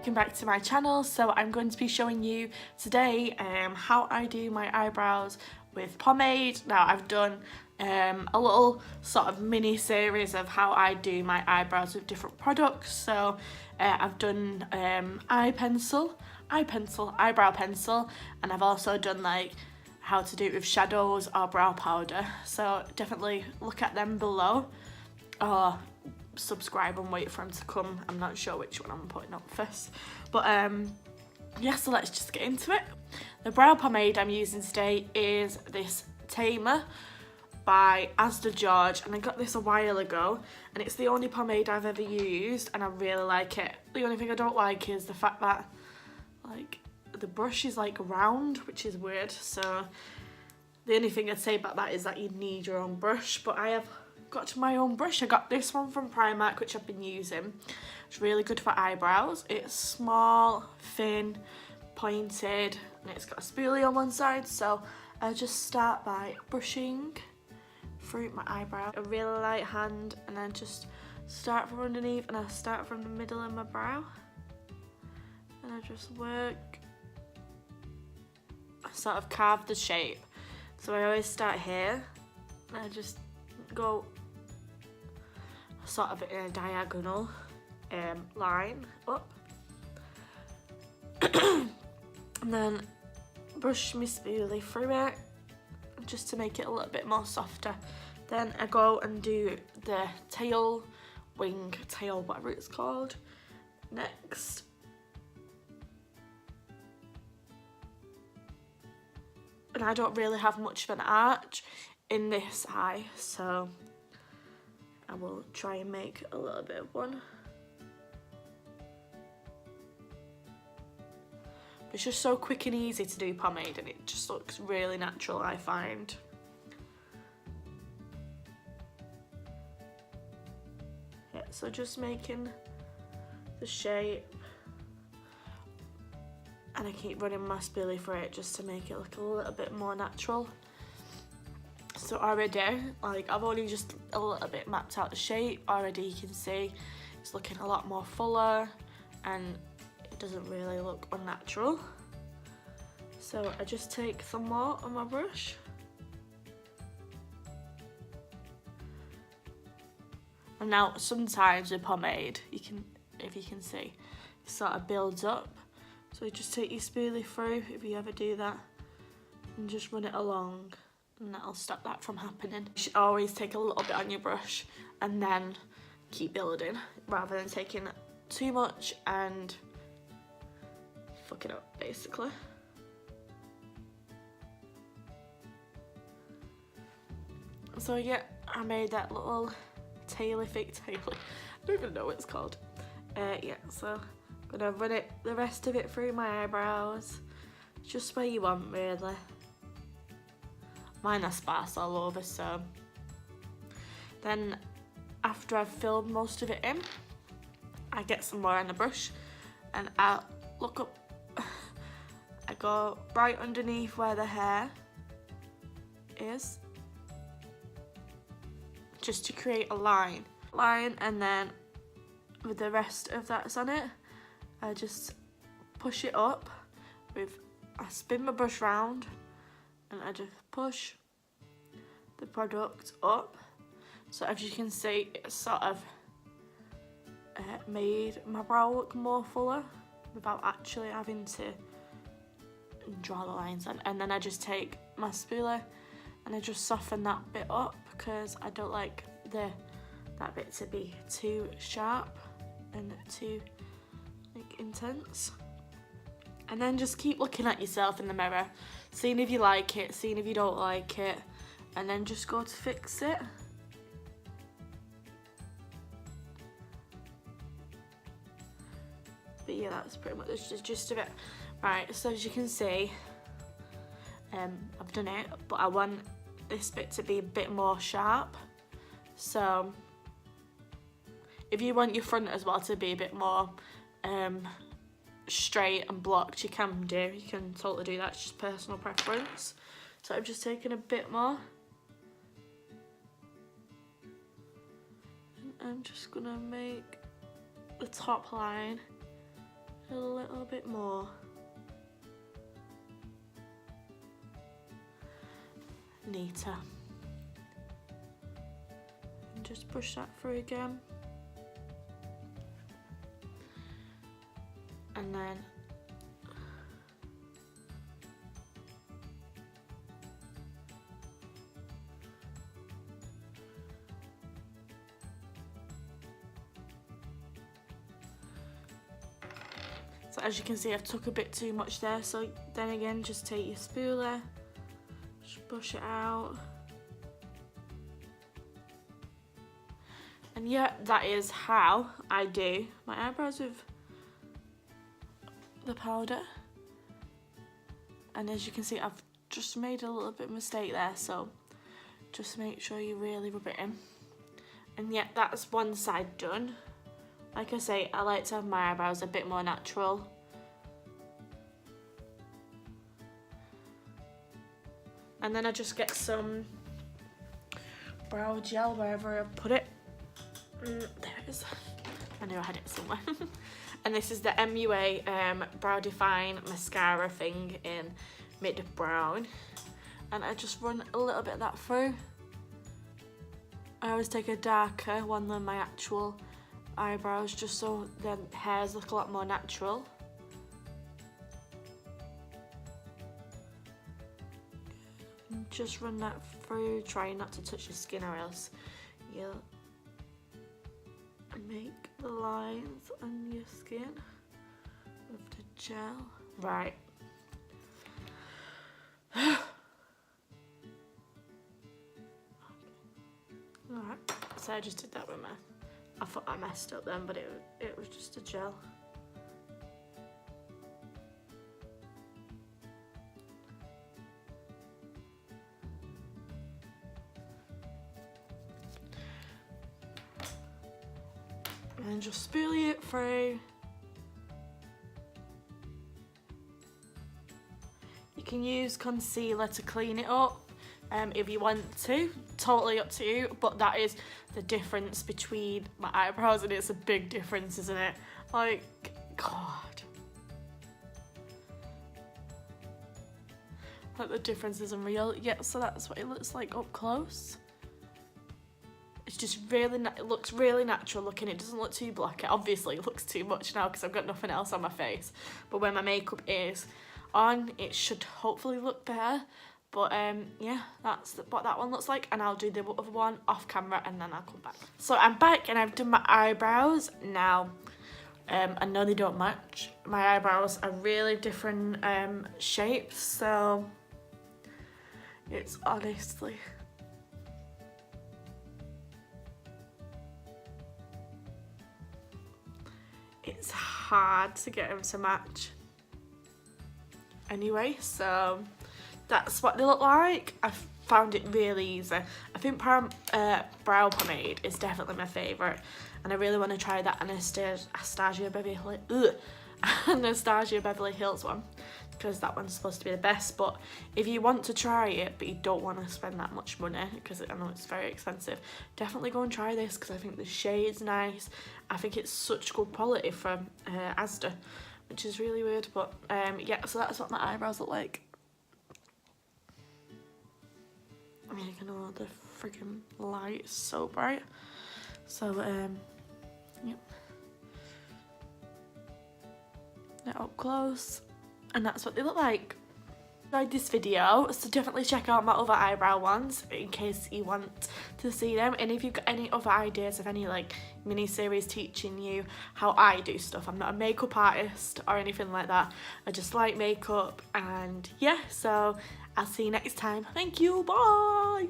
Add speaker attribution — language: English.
Speaker 1: welcome back to my channel. So I'm going to be showing you today how I do my eyebrows with pomade. Now I've done a little sort of mini series of how I do my eyebrows with different products. So I've done eyebrow pencil, and I've also done like how to do it with shadows or brow powder. So definitely look at them below, or subscribe and wait for them to come. I'm not sure which one I'm putting up first, but yeah, so let's just get into it. The brow pomade I'm using today is this Tamer by ASDA George, and I got this a while ago, and it's the only pomade I've ever used, and I really like it. The only thing I don't like is the fact that like the brush is like round, which is weird. So the only thing I'd say about that is that you need your own brush, but I have got my own brush. I got this one from Primark, which I've been using. It's really good for eyebrows. It's small, thin, pointed, and it's got a spoolie on one side. So I just start by brushing through my eyebrow, a really light hand, and then just start from underneath, and I start from the middle of my brow, and I just work, I sort of carve the shape. So I always start here, and I just go sort of in a diagonal line up, and then brush my spoolie through it just to make it a little bit more softer. Then I go and do the tail, wing, tail, whatever it's called, next. And I don't really have much of an arch in this eye, so I will try and make a little bit of one. It's just so quick and easy to do pomade, and it just looks really natural, I find. Yeah, so just making the shape, and I keep running my spoolie for it just to make it look a little bit more natural. So already, like, I've only just a little bit mapped out the shape. Already you can see it's looking a lot more fuller, and it doesn't really look unnatural. So I just take some more on my brush, and now sometimes with pomade, you can, if you can see, it sort of builds up. So you just take your spoolie through, if you ever do that, and just run it along, and that'll stop that from happening. You should always take a little bit on your brush and then keep building, rather than taking too much and fuck it up, basically. So yeah, I made that little tail-ific tail. I don't even know what it's called. Yeah, so I'm gonna run it, the rest of it, through my eyebrows, just where you want, really. Mine are sparse all over, so then after I've filled most of it in, I get some more on the brush, and I look up, I go right underneath where the hair is, just to create a line, and then with the rest of that's on it, I just push it up with, I spin my brush round, and I just push the product up. So as you can see, it's sort of made my brow look more fuller without actually having to draw the lines on. And then I just take my spoolie and I just soften that bit up, because I don't like that bit to be too sharp and too like intense. And then just keep looking at yourself in the mirror, seeing if you like it, seeing if you don't like it, and then just go to fix it. But yeah, that's pretty much the gist of it. Right, so as you can see, I've done it, but I want this bit to be a bit more sharp. So if you want your front as well to be a bit more straight and blocked, you can do. You can totally do that, it's just personal preference. So I'm just taking a bit more, and I'm just gonna make the top line a little bit more. Neater. And just brush that through again. And then so as you can see, I've took a bit too much there, so then again, just take your spooler, just brush it out. And yeah, that is how I do my eyebrows with the powder. And as you can see, I've just made a little bit of mistake there, so just make sure you really rub it in. And yeah, that's one side done. Like I say, I like to have my eyebrows a bit more natural. And then I just get some brow gel wherever I put it. There it is. I knew I had it somewhere. And this is the MUA Brow Define Mascara thing in mid brown. And I just run a little bit of that through. I always take a darker one than my actual eyebrows, just so the hairs look a lot more natural. And just run that through, try not to touch your skin or else you'll make the lines on your skin with the gel. Right. Alright, so I just did that with my, I thought I messed up then, but it was just a gel. And just spoolie it through. You can use concealer to clean it up if you want to, totally up to you, but that is the difference between my eyebrows, and it's a big difference, isn't it? Like, God. Like, the difference isn't real. Yeah, so that's what it looks like up close. It's just really, it looks really natural looking. It doesn't look too black. It obviously looks too much now because I've got nothing else on my face. But when my makeup is on, it should hopefully look better. But yeah, that's what that one looks like. And I'll do the other one off camera and then I'll come back. So I'm back and I've done my eyebrows. Now, I know they don't match. My eyebrows are really different shapes. So it's honestly... it's hard to get them to match. Anyway, so that's what they look like. I found it really easy. I think brow pomade is definitely my favourite, and I really want to try that Anastasia Beverly Hills one, because that one's supposed to be the best. But if you want to try it but you don't want to spend that much money, because I know it's very expensive, definitely go and try this, because I think the shade's nice. I think it's such good quality from ASDA, which is really weird. But yeah, so that's what my eyebrows look like. I mean, you know, the freaking light is so bright. So yep, they're up close. And that's what they look like. I enjoyed this video, so definitely check out my other eyebrow ones in case you want to see them. And if you've got any other ideas of any like mini series teaching you how I do stuff, I'm not a makeup artist or anything like that, I just like makeup. And yeah, so I'll see you next time. Thank you, bye.